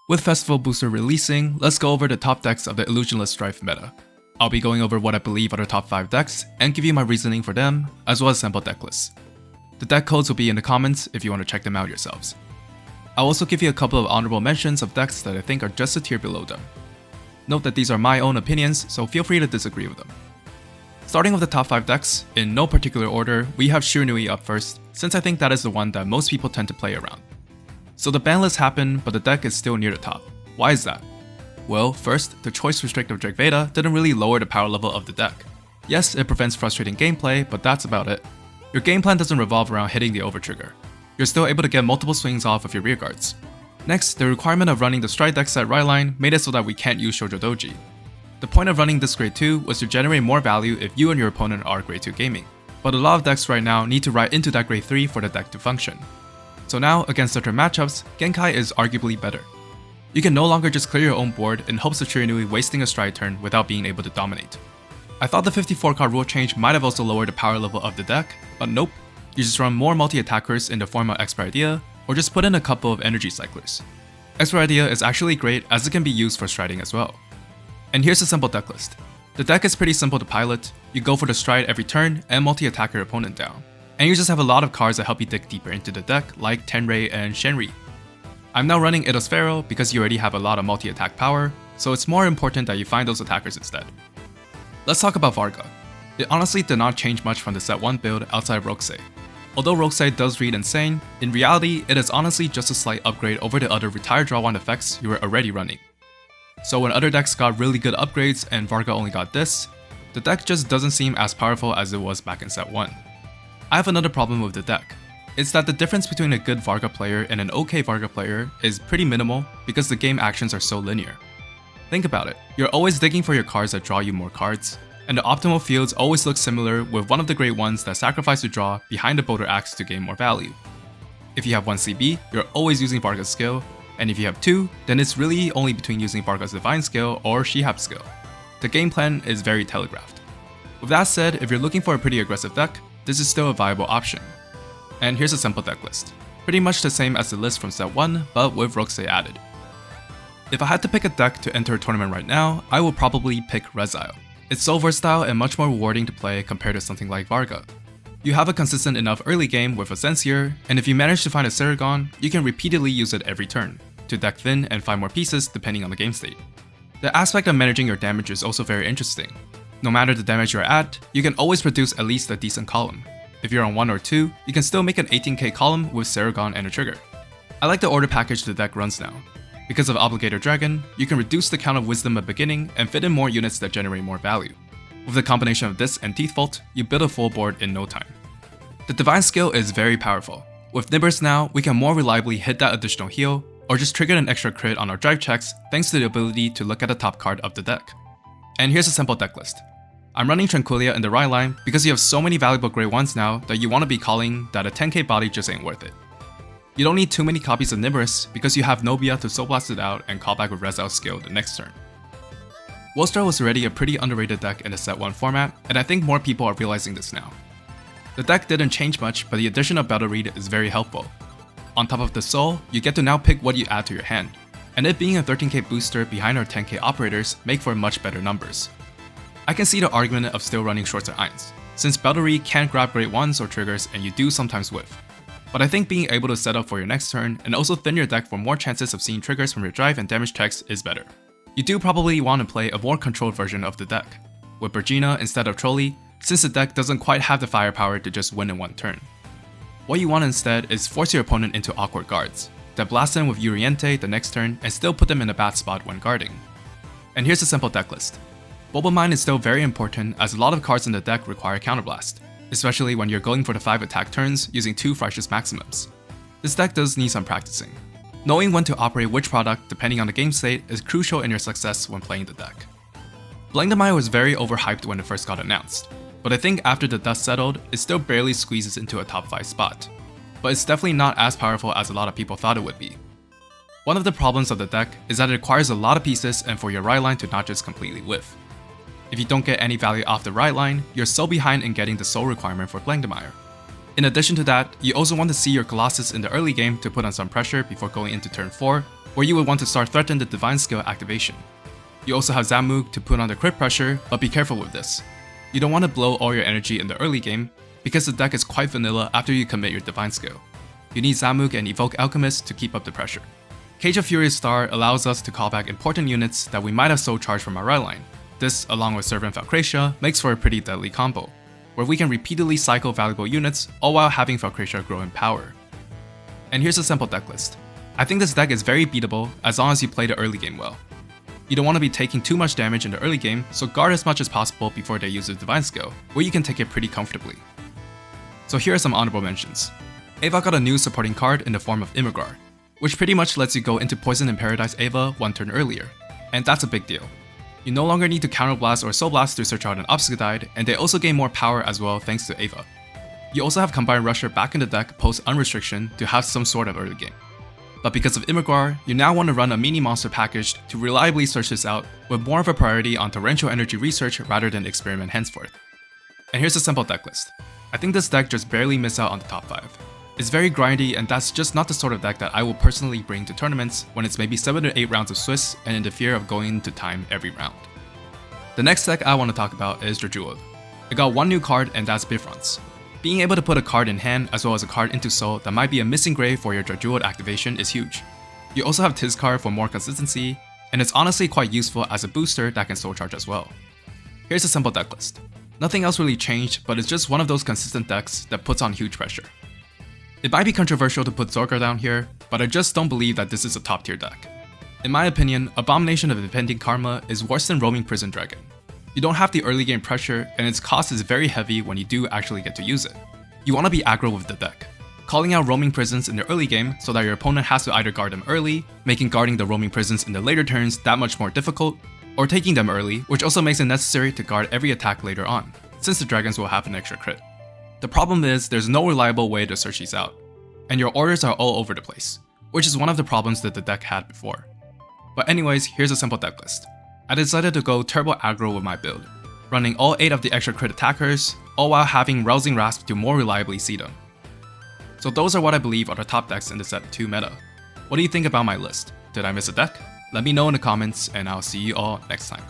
With Festival Booster releasing, let's go over the top decks of the Illusionless Strife meta. I'll be going over what I believe are the top 5 decks, and give you my reasoning for them, as well as sample deck lists. The deck codes will be in the comments if you want to check them out yourselves. I'll also give you a couple of honorable mentions of decks that I think are just a tier below them. Note that these are my own opinions, so feel free to disagree with them. Starting with the top 5 decks, in no particular order, we have Shiranui up first, since I think that is the one that most people tend to play around. So the ban list happened, but the deck is still near the top. Why is that? Well, first, the choice restrictive Drajeweled didn't really lower the power level of the deck. Yes, it prevents frustrating gameplay, but that's about it. Your game plan doesn't revolve around hitting the overtrigger. You're still able to get multiple swings off of your rearguards. Next, the requirement of running the Stride deck set right line made it so that we can't use Shoujo Doji. The point of running this grade 2 was to generate more value if you and your opponent are grade 2 gaming, but a lot of decks right now need to ride into that grade 3 for the deck to function. So now, against certain matchups, Genkai is arguably better. You can no longer just clear your own board in hopes of Shiranui wasting a Stride turn without being able to dominate. I thought the 54 card rule change might have also lowered the power level of the deck, but nope. You just run more multi-attackers in the form of Expert Idea, or just put in a couple of energy cyclers. Expert Idea is actually great as it can be used for striding as well. And here's a simple deck list. The deck is pretty simple to pilot, you go for the Stride every turn and multi-attack your opponent down. And you just have a lot of cards that help you dig deeper into the deck like Tenrei and Shenri. I'm now running Idosphero because you already have a lot of multi-attack power, so it's more important that you find those attackers instead. Let's talk about Varga. It honestly did not change much from the set 1 build outside of Rokusei. Although Rokusei does read insane, in reality it is honestly just a slight upgrade over the other retire draw 1 effects you were already running. So when other decks got really good upgrades and Varga only got this, the deck just doesn't seem as powerful as it was back in set 1. I have another problem with the deck. It's that the difference between a good Varga player and an okay Varga player is pretty minimal because the game actions are so linear. Think about it, you're always digging for your cards that draw you more cards, and the optimal fields always look similar with one of the great ones that sacrifice to draw behind the Boulder Axe to gain more value. If you have 1 CB, you're always using Varga's skill, and if you have 2, then it's really only between using Varga's Divine skill or Shihab's skill. The game plan is very telegraphed. With that said, if you're looking for a pretty aggressive deck, this is still a viable option. And here's a simple deck list. Pretty much the same as the list from set 1, but with Rokusei added. If I had to pick a deck to enter a tournament right now, I would probably pick Rezael. It's so versatile and much more rewarding to play compared to something like Varga. You have a consistent enough early game with a Sensier, and if you manage to find a Saragon, you can repeatedly use it every turn, to deck thin and find more pieces depending on the game state. The aspect of managing your damage is also very interesting. No matter the damage you're at, you can always produce at least a decent column. If you're on 1 or 2, you can still make an 18k column with Saragon and a trigger. I like the order package the deck runs now. Because of Obligator Dragon, you can reduce the count of Wisdom at beginning and fit in more units that generate more value. With the combination of this and Teeth Vault, you build a full board in no time. The Divine skill is very powerful. With Nimbers now, we can more reliably hit that additional heal, or just trigger an extra crit on our drive checks thanks to the ability to look at the top card of the deck. And here's a simple deck list. I'm running Tranquilia in the right line because you have so many valuable grade 1s now that you want to be calling that a 10k body just ain't worth it. You don't need too many copies of Nimbus because you have Nobia to Soul Blast it out and call back with Rezael's skill the next turn. Welstra was already a pretty underrated deck in the set 1 format, and I think more people are realizing this now. The deck didn't change much, but the addition of Battle Read is very helpful. On top of the Soul, you get to now pick what you add to your hand, and it being a 13k booster behind our 10k operators make for much better numbers. I can see the argument of still running Shorter Eins, since Battle Read can't grab grade 1s or triggers and you do sometimes whiff. But I think being able to set up for your next turn and also thin your deck for more chances of seeing triggers from your drive and damage checks is better. You do probably want to play a more controlled version of the deck, with Bergina instead of Trolley, since the deck doesn't quite have the firepower to just win in one turn. What you want instead is force your opponent into awkward guards, that blast them with Uriente the next turn and still put them in a bad spot when guarding. And here's a simple deck list. Bulba Mine is still very important as a lot of cards in the deck require counterblast, especially when you're going for the 5 attack turns using 2 Fractious Maximums. This deck does need some practicing. Knowing when to operate which product depending on the game state is crucial in your success when playing the deck. Blangdmire was very overhyped when it first got announced, but I think after the dust settled, it still barely squeezes into a top 5 spot. But it's definitely not as powerful as a lot of people thought it would be. One of the problems of the deck is that it requires a lot of pieces and for your right line to not just completely whiff. If you don't get any value off the right line, you're so behind in getting the soul requirement for Blangdmire. In addition to that, you also want to see your Colossus in the early game to put on some pressure before going into turn 4, where you would want to start threaten the Divine Skill activation. You also have Zamoog to put on the crit pressure, but be careful with this. You don't want to blow all your energy in the early game, because the deck is quite vanilla after you commit your Divine Skill. You need Zamoog and Evoke Alchemist to keep up the pressure. Cage of Furious Star allows us to call back important units that we might have soul charged from our right line. This, along with Servant Valkracia, makes for a pretty deadly combo, where we can repeatedly cycle valuable units all while having Valkracia grow in power. And here's a simple deck list. I think this deck is very beatable as long as you play the early game well. You don't want to be taking too much damage in the early game, so guard as much as possible before they use the Divine Skill, where you can take it pretty comfortably. So here are some honorable mentions. Ava got a new supporting card in the form of Immigrant, which pretty much lets you go into Poison in Paradise Ava one turn earlier, and that's a big deal. You no longer need to Counterblast or Soul Blast to search out an Obstacle Guide, and they also gain more power as well thanks to Ava. You also have Combined Rusher back in the deck post Unrestriction to have some sort of early game. But because of Immigrant, you now want to run a mini monster package to reliably search this out with more of a priority on torrential energy research rather than experiment henceforth. And here's a simple deck list. I think this deck just barely missed out on the top 5. It's very grindy, and that's just not the sort of deck that I will personally bring to tournaments when it's maybe 7 to 8 rounds of Swiss and in the fear of going into time every round. The next deck I want to talk about is Drajeweled. It got one new card, and that's Bifronts. Being able to put a card in hand as well as a card into soul that might be a missing grave for your Drajeweled activation is huge. You also have Tizkar for more consistency, and it's honestly quite useful as a booster that can soul charge as well. Here's a simple deck list. Nothing else really changed, but it's just one of those consistent decks that puts on huge pressure. It might be controversial to put Zorga down here, but I just don't believe that this is a top tier deck. In my opinion, Abomination of Impending Karma is worse than Roaming Prison Dragon. You don't have the early game pressure, and its cost is very heavy when you do actually get to use it. You want to be aggro with the deck, calling out Roaming Prisons in the early game so that your opponent has to either guard them early, making guarding the Roaming Prisons in the later turns that much more difficult, or taking them early, which also makes it necessary to guard every attack later on, since the dragons will have an extra crit. The problem is there's no reliable way to search these out, and your orders are all over the place, which is one of the problems that the deck had before. But anyways, here's a simple deck list. I decided to go turbo aggro with my build, running all 8 of the extra crit attackers, all while having Rousing Rasp to more reliably see them. So those are what I believe are the top decks in the set 2 meta. What do you think about my list? Did I miss a deck? Let me know in the comments, and I'll see you all next time.